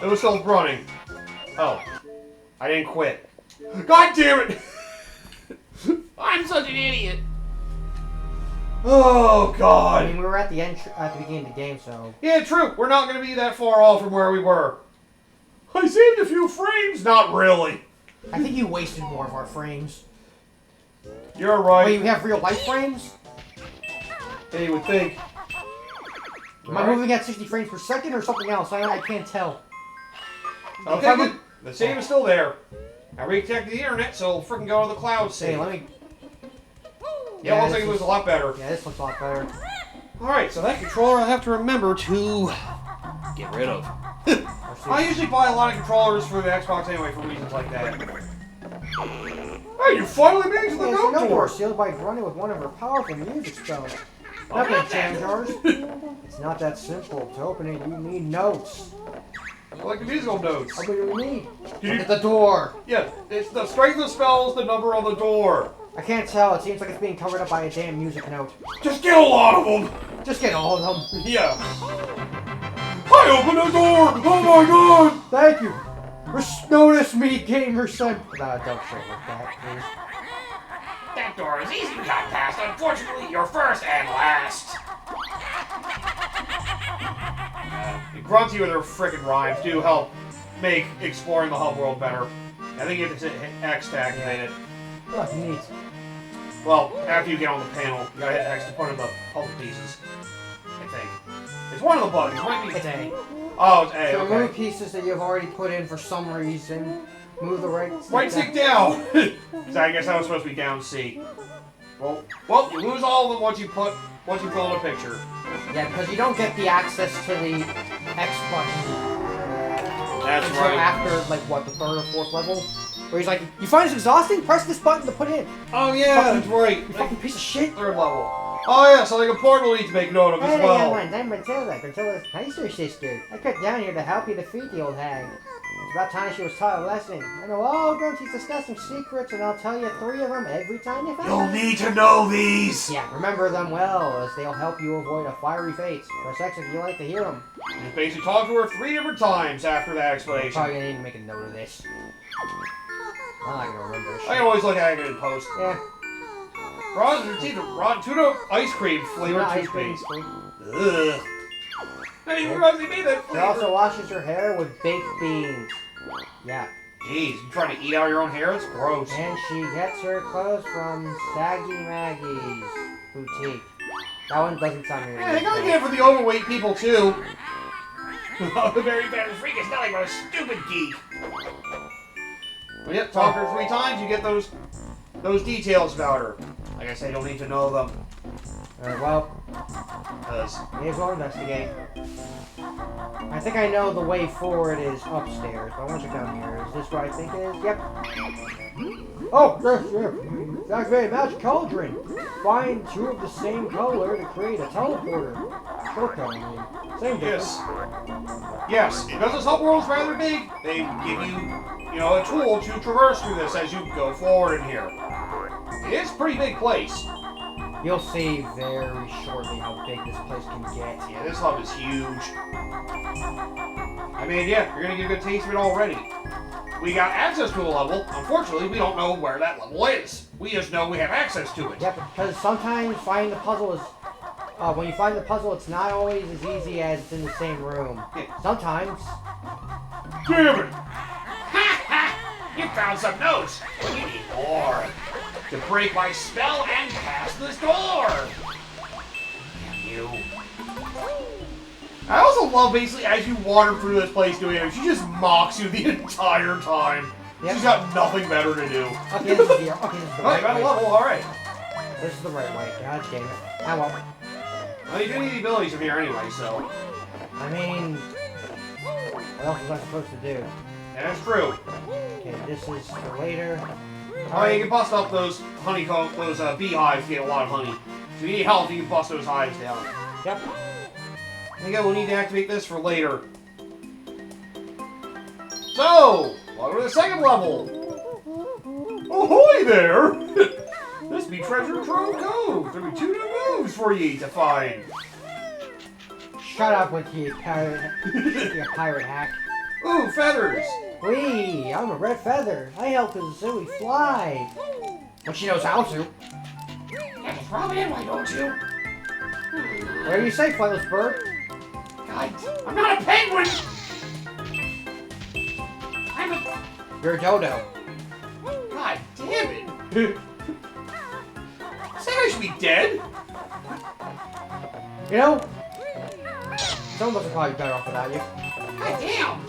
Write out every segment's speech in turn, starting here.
It was still running. Oh. I didn't quit. God damn it! I'm such an idiot. Oh, God. I mean, we were at the beginning of the game, so... Yeah, true. We're not going to be that far off from where we were. I saved a few frames. Not really. I think you wasted more of our frames. You're right. Wait, we have real life frames? Yeah, you would think. Am I moving at 60 frames per second or something else? I can't tell. Okay, good. The save is still there. I reconnected the internet, so freaking go to the cloud save. Hey, let me... Yeah, looks like it was a lot better. Yeah, this looks a lot better. Alright, so that controller I have to remember to get rid of. I usually buy a lot of controllers for the Xbox anyway for reasons like that. Hey, you finally made it to the note door! Sealed by running with one of her powerful music spells. Nothing, jam jars. It's not that simple. To open it, you need notes. I like the musical notes. What do you need? Look at the door. Yeah, it's the strength of the spell is the number on the door. I can't tell. It seems like it's being covered up by a damn music note. Just get a lot of them. Just get all of them. Yeah. I opened the door. Oh my god. Thank you. Notice me, gamer son. Nah, don't say it like that, please. That door is easy to got past. Unfortunately, you're first and last. The grunty with their frickin' rhymes do help make exploring the hub world better. I think you have to hit X to activate it. Oh, neat. Well, after you get on the panel, you gotta hit X to put in the puzzle pieces. I think. It's one of the buttons. It might be... It's A. Oh, it's A, So okay. remove pieces that you've already put in for some reason. Move the right stick Right stick down! So I guess that was supposed to be down C. Well, you lose all of them once you fill in a picture. Yeah, because you don't get the access to the X button. That's until right. after, like, what, the third or fourth level? Where he's like, you find this exhausting? Press this button to put in. Oh yeah, that's right. You fucking piece of shit. Third level. Oh yeah, so like a portal we need to make note of as well. I'm Matilda, Matilda's nicer sister. I cut down here to help you defeat the old hag. It's about time she was taught a lesson. I know all Grunty's disgusting secrets, and I'll tell you 3 of them every time you find them. You'll need to know these! Yeah, remember them well, as they'll help you avoid a fiery fate. Press X if you like to hear them. You basically talk to her 3 different times after that explanation. Probably gonna need to make a note of this. I'm not gonna remember this shit. I can always look at it in post. Yeah. Raw tuna ice cream flavored Ice cream, toothpaste. sweet. Ugh. I didn't even realize they made that She flavor. also washes her hair with baked beans. Yeah. Jeez, you trying to eat out your own hair? It's gross. And she gets her clothes from Saggy Maggie's boutique. That one doesn't sound very Yeah, they gotta get it for the overweight people too. The very bad freak is nothing but a stupid geek. Well, yep, talk to her 3 times, you get those details about her. Like I said, you don't need to know them. Well, Because may as well investigate. I think I know the way forward is upstairs, but I want to check down here. Is this what I think it is? Yep. Oh, yes. Activate a magic cauldron. Find 2 of the same color to create a teleporter. Shortcut, I mean. Same difference. yes, because this hub world's rather big, they give you, a tool to traverse through this as you go forward in here. It is a pretty big place. You'll see very shortly how big this place can get. Yeah, this hub is huge. I mean, yeah, you're gonna get a good taste of it already. We got access to a level. Unfortunately, we don't know where that level is. We just know we have access to it. Yep, because sometimes finding the puzzle is... when you find the puzzle, it's not always as easy as it's in the same room. Sometimes... Damn it! Ha ha! You found some notes, but you need more. To break my spell and pass this door. You. I also love, basically, as you wander through this place doing it, she just mocks you the entire time. Yep. She's got nothing better to do. Okay, this is the right got a way. level, alright. This is the right way. God damn it. Ah, well. Well, you do need the abilities from here anyway, so... I mean... What else was I supposed to do? That's true. Okay, this is for later. Oh, you can bust up those honeycomb, those beehives to get a lot of honey. So if you need help, you can bust those hives down. Yep. Again, we'll need to activate this for later. So, welcome to the second level. Ahoy there! This be Treasure Trove Cove. There'll be 2 new moves for ye to find. Shut up with your pirate hack. Ooh, feathers! Wee, I'm a red feather. I help Kazooie fly. When she knows how to. Yeah, just rub it in, why don't you? Whatever you say, flightless bird. God, I'm not a penguin! I'm a... You're a dodo. God damn it! Say I should be dead! You know, some of us are probably better off without you. God damn!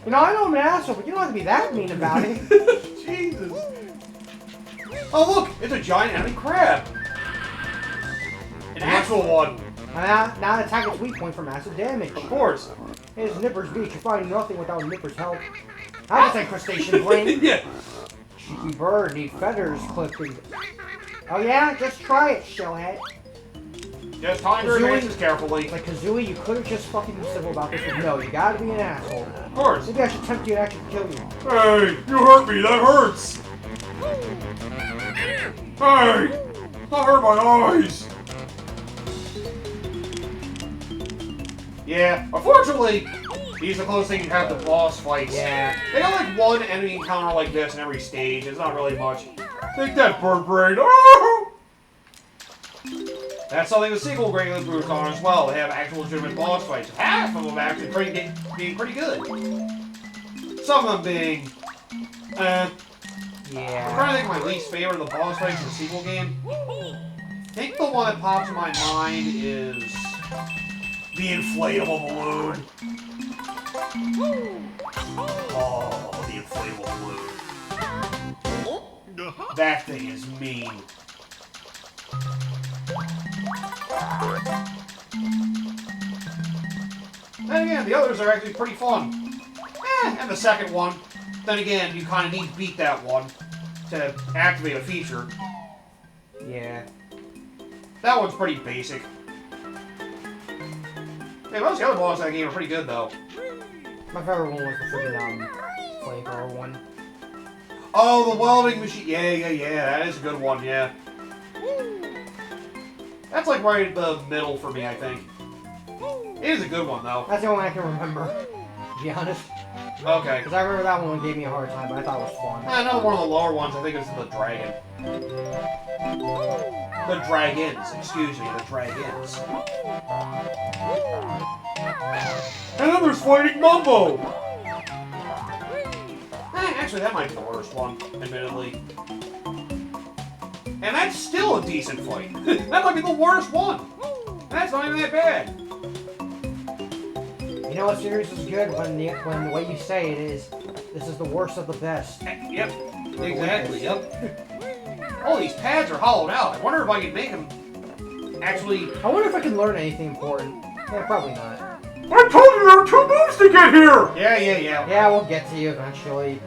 You know, I know I'm an asshole, but you don't have to be that mean about it. Jesus. Oh look, it's a giant enemy crab. An actual one. Now attack its weak point for massive damage. Of course. His Nipper's beak can find nothing without Nipper's help. How was that crustacean brain? Yeah. Cheeky bird need feathers clipping. Oh yeah? Just try it, shellhead. Just time your advances carefully. Like Kazooie, you could have just fucking been civil about this, but no, you gotta be an asshole. Of course. Maybe I should tempt you to actually kill you. Hey, you hurt me, that hurts! Hey! That hurt my eyes! Yeah, unfortunately, these are the closest thing you have to boss fights. Yeah. They got like one enemy encounter like this in every stage. It's not really much. Take that, bird brain. Oh! That's something the sequel greatly improves on as well. They have actual legitimate boss fights. Half of them actually being pretty good. Some of them being, I'm Yeah. trying to think of my least favorite of the boss fights in the sequel game. I think the one that pops in my mind is the inflatable balloon. Oh, the inflatable balloon. That thing is mean. Then again, the others are actually pretty fun. And the second one. Then again, you kind of need to beat that one to activate a feature. Yeah. That one's pretty basic. Hey, most of the other bosses in that game are pretty good, though. My favorite one was the freaking, flamethrower one. Oh, the welding machine. Yeah. That is a good one, yeah. That's like right in the middle for me, I think. It is a good one, though. That's the only one I can remember, to be honest. Okay. Because I remember that one gave me a hard time, but I thought it was fun. Another one of the lower ones, I think it's the dragon. The dragons, excuse me, the dragons. And then there's Fighting Mumbo! Actually, that might be the worst one, admittedly. And that's still a decent fight. That might be the worst one. That's not even that bad. You know what series is good when the way you say it is, this is the worst of the best. Yep, exactly, yep. Oh, these pads are hollowed out. I wonder if I can make them actually... I wonder if I can learn anything important. Yeah, probably not. I told you there were 2 moves to get here! Yeah. Yeah, we'll get to you eventually.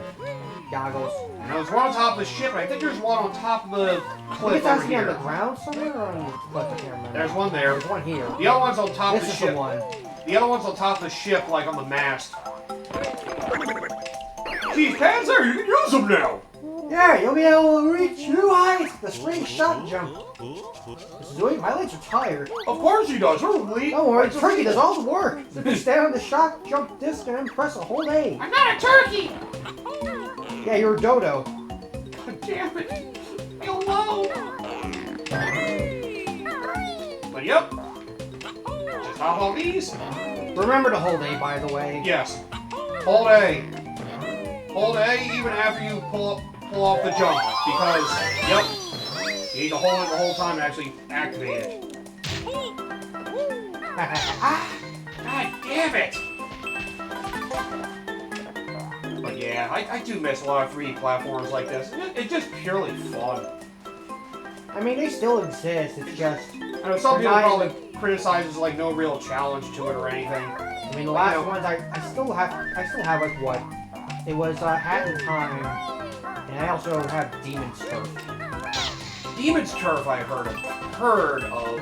Goggles. And there's one on top of the ship, and I think there's one on top of the cliff It's over actually on here. the ground somewhere or on the cliff? I can't remember. There's one there. There's one here. The other one's on top of This the is ship. the one. The other one's on top of the ship, like on the mast. These pads there, you can use them now! Yeah, you'll be able to reach new heights. The spring shot jump. Kazooie, my legs are tired. Of course he does, really. Don't worry, Turkey does all the work. Simply stand on the shot jump disc and press a hold A. I'm not a turkey! Yeah, you're a dodo. God damn it. Leave me alone. But yep. Just hop on these. Remember to hold A, by the way. Yes. Hold A. Hold A even after you pull off the jump. Because, yep. You need to hold it the whole time to actually activate it. God damn it! But yeah, I do miss a lot of 3D platformers like this. It's just purely fun. I mean, they still exist. It's just. I know some people probably criticize as like no real challenge to it or anything. I mean, the last ones I still have like what? It was Hat in Time, and I also have Demon's Turf. Demon's Turf I've heard of.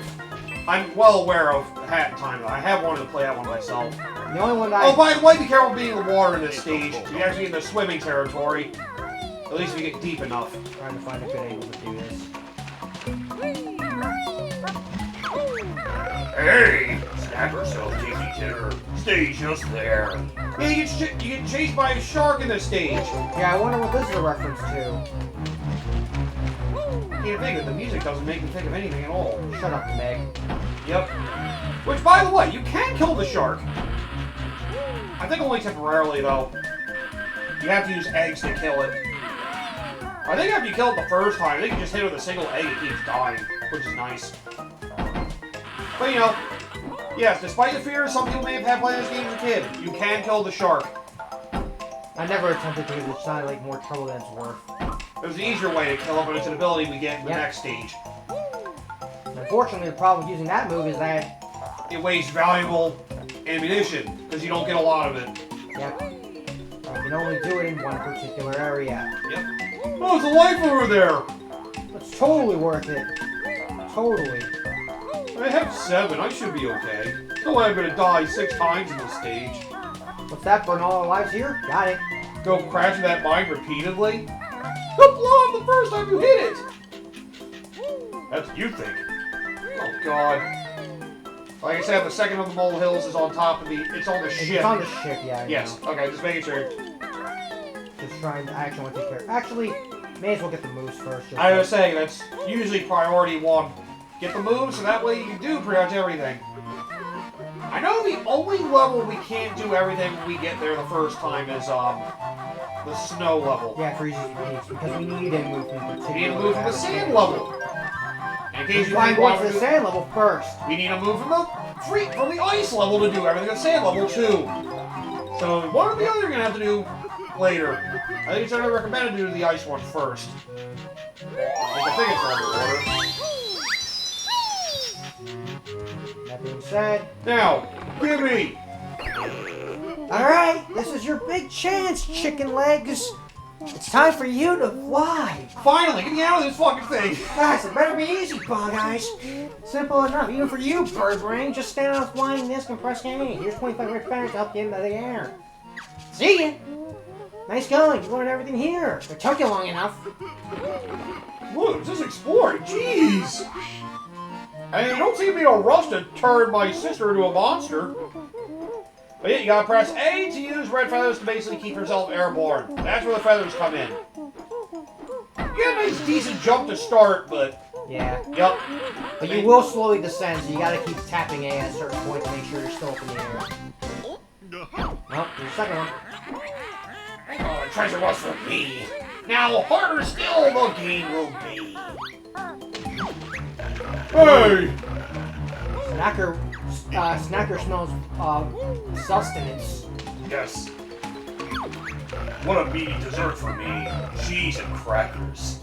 I'm well aware of Hat in Time though. I have wanted to play that one myself. The only one that Oh, by the way, be careful being in the water in this stage. You're actually in the swimming territory. At least if you get deep enough. I'm trying to find a good angle to do this. Hey! Snacker Cell takes you to her stage just there. Yeah, you get chased by a shark in this stage. Yeah, I wonder what this is a reference to. Can't think of it. The music doesn't make me think of anything at all. Shut up, Meg. Yep. Which, by the way, you can kill the shark. I think only temporarily, though. You have to use eggs to kill it. I think after you kill it the first time, I think you just hit it with a single egg, it keeps dying, which is nice. But you know, yes, despite the fear some people may have had playing this game as a kid, you can kill the shark. I never attempted to because it sounded like more trouble than it's worth. There's an easier way to kill it, but it's an ability we get in the next stage. Unfortunately, the problem with using that move is that it wastes valuable ammunition, because you don't get a lot of it. Yep. You can only do it in one particular area. Yep. Oh, there's a life over there! It's totally worth it. Totally. I have 7. I should be okay. No way I'm gonna die 6 times in this stage. What's that? Burn all our lives here? Got it. Go crash that mine repeatedly? He'll blow up the first time you hit it! That's what you think. Oh, God. Like I said, the second of the molehills is on top of the... It's on the ship. It's on the ship, yeah. I yes. know. Okay, just making sure. Just trying to actually want to take care. Actually, may as well get the moves first. I was saying, that's usually priority 1. Get the moves, so that way you can do pretty much everything. I know the only level we can't do everything when we get there the first time is, the snow level. Yeah, for easy techniques, because we need a move from particular. We need a move from the sand level. In case you want to the sand level first. We need a move from the ice level to do everything at sand level too. So one or the other you're gonna have to do later. I think it's only recommended to do the ice one first. I think it's That being said, now, give me. Alright, this is your big chance, chicken legs. It's time for you to fly. Finally, get me out of this fucking thing. Guys, it better be easy, guys. Simple enough, even for you, bird brain. Just stand on a flying disc and press A. Here's 25 red feathers to help you into the air. See ya. Nice going. You learned everything here. It took you long enough. Look, just exploring. Jeez. And you don't seem to be in a rush to turn my sister into a monster. But yeah, you gotta press A to use red feathers to basically keep yourself airborne. That's where the feathers come in. You get a nice decent jump to start, but... Yeah. Yep. But you will slowly descend, so you gotta keep tapping A at a certain point to make sure you're still up in the air. Oh, there's the second one. Oh, the treasure was for me. Now, harder still the game will be. Hey! Snacker smells, sustenance. Yes. What a meaty dessert for me. Cheese and crackers.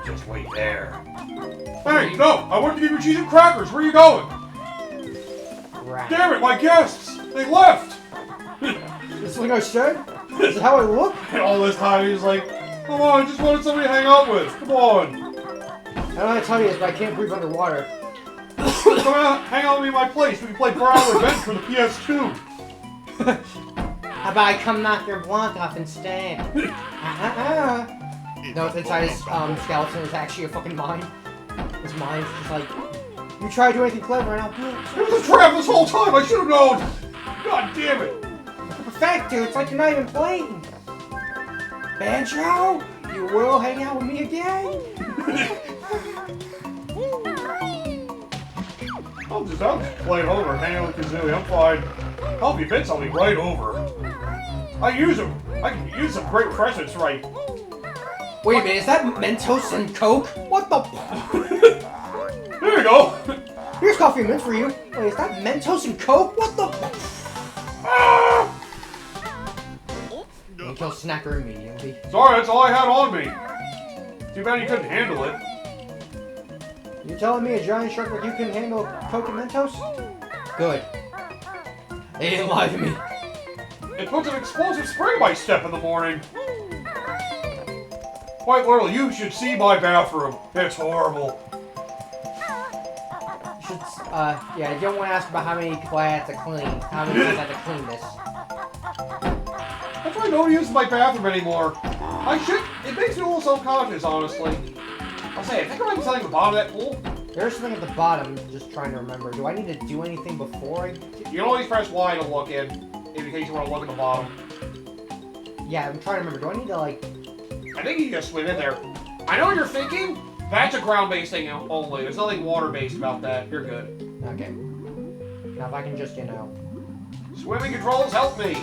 Just wait there. Hey, no! I wanted to give you cheese and crackers! Where are you going? Crap. Damn it, my guests! They left! This is what I said? This is how I look? And all this time he's like, come on, I just wanted somebody to hang out with. Come on. I don't know how to tell you this, but I can't breathe underwater. Come out, hang out with me in my place. We can play Brown Revenge for the PS2. How about I come knock your block off instead? No, it's inside his skeleton is actually a fucking mine. His mind's just like, you try to do anything clever and I'll do it. It was a trap this whole time. I should have known. God damn it. Perfect, dude. It's like you're not even playing. Banjo, you will hang out with me again? I'll just play over, hang out with Kazooie. I'm fine. Help you fix, I'll be right over. I use them. I can use some great presents, right? Wait a minute, is that Mentos and Coke? What the? There you go. Here's coffee and mint for you. Wait, is that Mentos and Coke? What the? Ah! You kill Snacker immediately. Sorry, that's all I had on me. Too bad you couldn't handle it. You're telling me a giant shark like you can handle Coke and Mentos? Good. They didn't lie to me. It puts an explosive spring in my step in the morning. Quite literally, you should see my bathroom. It's horrible. You should, yeah, you don't want to ask about how many people I had to clean. How many times I had to clean this. That's why nobody uses my bathroom anymore. I should. It makes me a little self-conscious, honestly. I'll say, I think I might be selling the bottom of that pool. There's something at the bottom, just trying to remember. Do I need to do anything before I... You can always press Y to look in case you want to look at the bottom. Yeah, I'm trying to remember. Do I need to, like... I think you can just swim in there. I know what you're thinking. That's a ground-based thing only. There's nothing water-based about that. You're good. Okay. Now if I can just, you know... Swimming controls help me.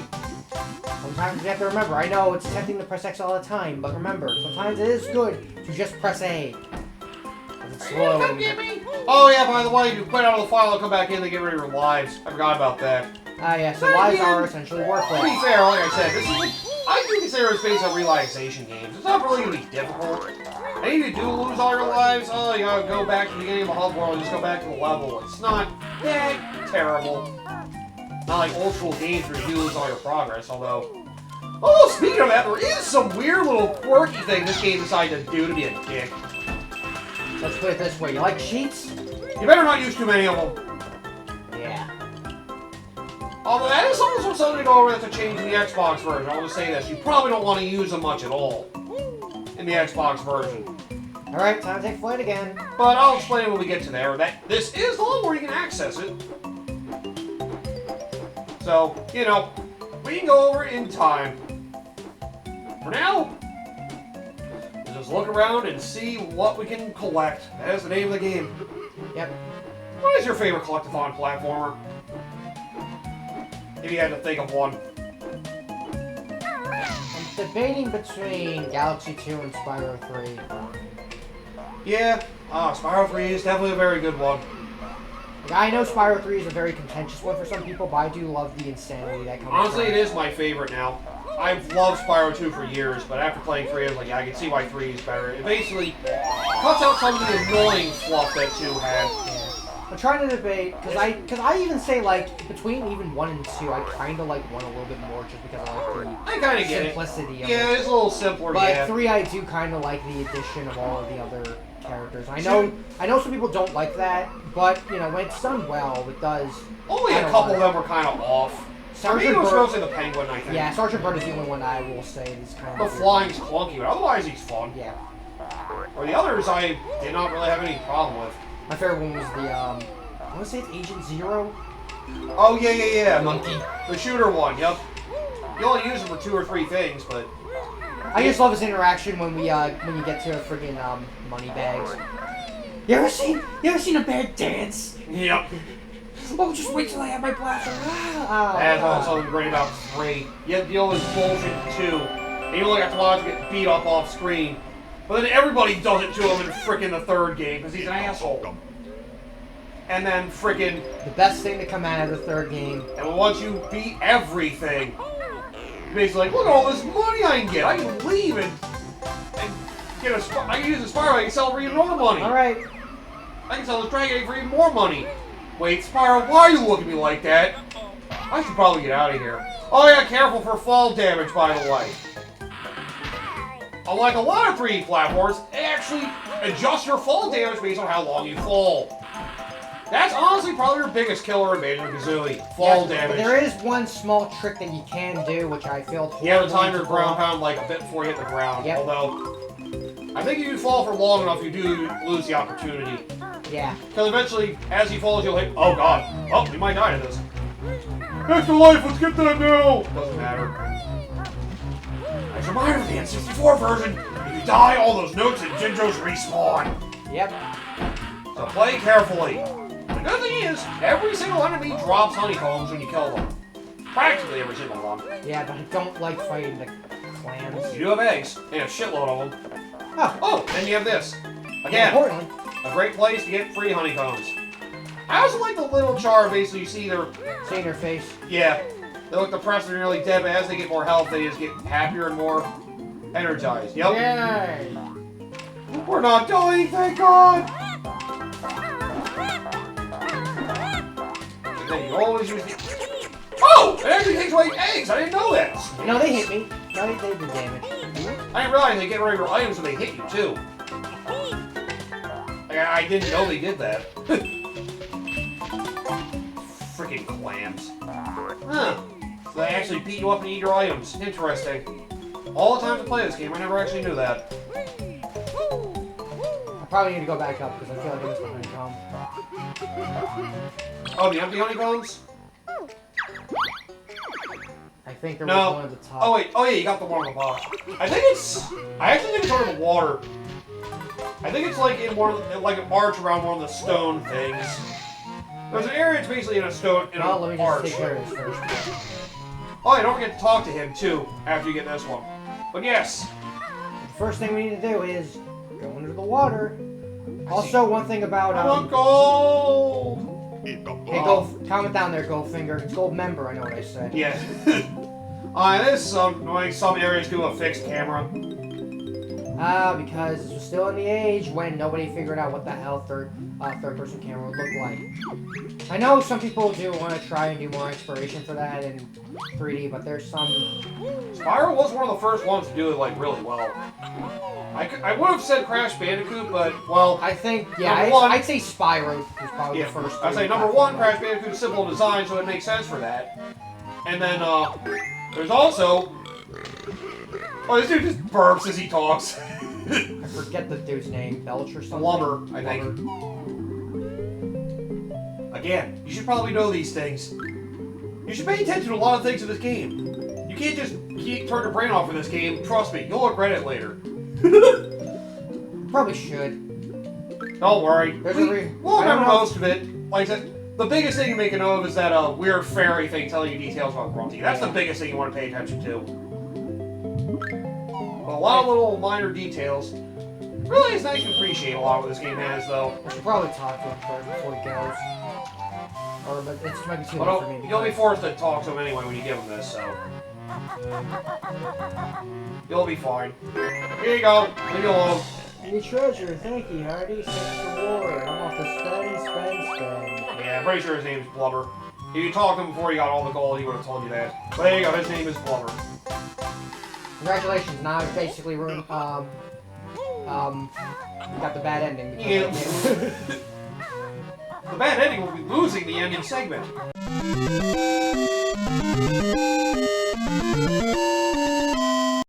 Sometimes you have to remember. I know it's tempting to press X all the time, but remember, sometimes it is good to just press A. It's slow. Come get me. Oh yeah, by the way, if you quit out of the file and come back in, they get rid of your lives. I forgot about that. Ah, yeah, so lives are essentially worthless. To be fair, like I said, this is I do consider it's based on relaxation games. It's not really going to be difficult. And if you do lose all your lives, oh, you gotta go back to the beginning of the hub world and just go back to the level. It's not that terrible. Not like old school games where you lose all your progress, although... Oh, speaking of that, there is some weird little quirky thing this game decided to do to be a dick. Let's put it this way, you like cheats? You better not use too many of them. Yeah. Although that is also something to go over to change in the Xbox version. I'll just say this, you probably don't want to use them much at all in the Xbox version. Alright, time to take flight again. But I'll explain when we get to there. This is the one where you can access it. So, you know, we can go over it in time. For now, we'll just look around and see what we can collect. That is the name of the game. Yep. What is your favorite collectathon platformer? If you had to think of one. I'm debating between Galaxy 2 and Spyro 3. Yeah, Spyro 3 is definitely a very good one. I know Spyro 3 is a very contentious one for some people, but I do love the insanity that comes Honestly, from it is my favorite now. I've loved Spyro 2 for years, but after playing 3, I was like, yeah, I can see why 3 is better. It basically cuts out some of the annoying fluff that 2 had. Yeah. I'm trying to debate, because I even say, like, between even 1 and 2, I kind of like 1 a little bit more just because I like the simplicity of it. Yeah, it's a little simpler, But yeah. 3, I do kind of like the addition of all of the other characters. I know some people don't like that, but, you know, when it's done well, it does. Only a couple of them were kind of off. For me, it was mostly the Penguin, I think. Yeah, Sergeant Bird is the only one I will say is kind of... The flying's clunky, but otherwise he's fun. Yeah. Or the others, I did not really have any problem with. My favorite one was the, I want to say it's Agent Zero? Oh, yeah. Monkey. The shooter one, yep. You only use him for 2 or 3 things, but... I just love his interaction when we, when you get to friggin', money bags. You ever seen a bear dance? Yep. Oh, just wait till I have my blaster. That's also something great about 3. You have to deal with bullshit in 2. And you only got to watch him get beat up off screen. But then everybody does it to him in frickin' the 3rd game, because he's an asshole. And then frickin'... The best thing to come out of the 3rd game. And once you beat everything, basically like, look at all this money I can get. I can leave and get I can use the Spyro, I can sell it for even more money. Alright. I can sell this Dragon Egg for even more money. Wait, Spyro, why are you looking at me like that? I should probably get out of here. Oh yeah, careful for fall damage, by the way. Unlike a lot of 3D platforms, they actually adjust your fall damage based on how long you fall. That's honestly probably your biggest killer in Banjo-Kazooie. Fall damage. But there is one small trick that you can do, which I failed horribly. You have to time your ground pound like a bit before you hit the ground. Yep. Although, I think if you fall for long enough, you do lose the opportunity. Yeah. Because eventually, as he falls, you'll hit. Oh god. Oh, we might die to this. Extra life, let's get that now! Doesn't matter. As a reminder of the N64 version, if you die, all those notes and Jinjos respawn. Yep. So play carefully. The good thing is, every single enemy drops honeycombs when you kill them. Practically every single one. Yeah, but I don't like fighting the clams. You do have eggs, and a shitload of them. Oh, Then you have this. Again, importantly, a great place to get free honeycombs. I also like the little char, basically, you see their... seeing her face. Yeah. They look depressed and nearly dead, but as they get more health, they just get happier and more energized. Yep. Yay! We're not dying, thank God! And then you always use the... Oh! It actually takes away eggs! I didn't know that! No, they hit me. No, they did damage. I didn't realize they get rid of your items when they hit you, too. Like, I didn't know they did that. Freaking clams. Huh. So they actually beat you up and eat your items. Interesting. All the times I play this game, I never actually knew that. probably need to go back up because I feel like I missed the honeycomb. Oh, the empty honeycombs? I think there No. was one at the top. Oh, wait. Oh, yeah, you got the one on the bottom. I actually think it's under the water. I think it's like in one of the, like an arch around one of the stone things. There's an area that's basically in a stone, in Well, let me an just arch. take care of this first. Oh, yeah, don't forget to talk to him, too, after you get this one. But yes. The first thing we need to do is go under the water. Also, one thing about I want gold! hey, go comment down there, Goldfinger. It's Gold member. I know what I said. Yeah. This is like some areas do a fixed camera. Because this was still in the age when nobody figured out what the hell third-person camera would look like. I know some people do want to try and do more exploration for that in 3D, but there's some... Spyro was one of the first ones to do it, like, really well. I would have said Crash Bandicoot, but, well... I think, yeah, I'd say Spyro was probably the first. I'd say number one, Crash Bandicoot is simple design, so it makes sense for that. And then, there's also... Oh, this dude just burps as he talks. I forget the dude's name. Belch or something? Blubber, I think. Again, you should probably know these things. You should pay attention to a lot of things in this game. You can't just turn your brain off for this game. Trust me, you'll regret it later. Probably should. Don't worry. We'll remember most of it. Like I said, the biggest thing to make a note of is that weird fairy thing telling you details about Grunty. That's the biggest thing you want to pay attention to. But a lot of little minor details. Really, it's nice to appreciate a lot of what this game has, though. I should probably talk to him first before he goes. Or, but it might be too late for me. You'll be forced to talk to him anyway when you give him this, so... You'll be fine. Here you go. Leave me alone. Your treasure, thank you, Hardy. Thanks for reward. I'm off to spend. Yeah, I'm pretty sure his name's Blubber. If you talked to him before he got all the gold, he would have told you that. But there you go, his name is Blubber. Congratulations, now I've basically ruined, got the bad ending. Yeah. The bad ending will be losing the ending segment.